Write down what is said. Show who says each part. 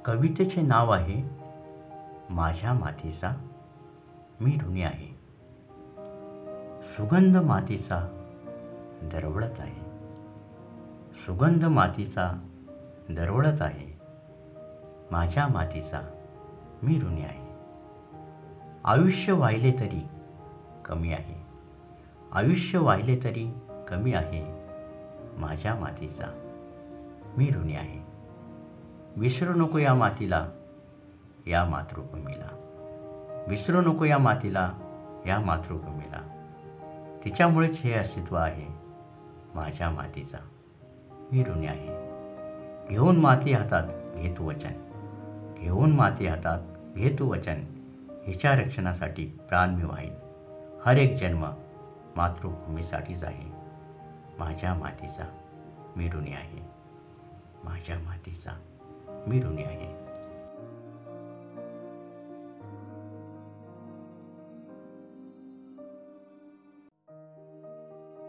Speaker 1: कवितेचे नाव आहे माझ्या मातीचा मी ऋणी आहे. सुगंध मातीचा दरवळत आहे. सुगंध मातीचा दरवळत आहे. माझ्या मातीचा मी ऋणी आहे. आयुष्य वाहिले तरी कमी आहे. आयुष्य वाहिले तरी कमी आहे. माझ्या मातीचा मी ऋणी आहे. विसरू नको या मातीला, या मातृभूमीला. विसरू नको या मातीला, या मातृभूमीला. तिच्यामुळेच हे अस्तित्व आहे. माझ्या मातीचा मी ऋणी आहे. घेऊन माती हातात घेतो वचन. घेऊन माती हातात घेतो वचन. हिच्या रक्षणासाठी प्राण मी वाहीन. हर एक जन्म मातृभूमीसाठीच आहे. माझ्या मातीचा मी ऋणी आहे. माझ्या मातीचा मी ऋणी आहे.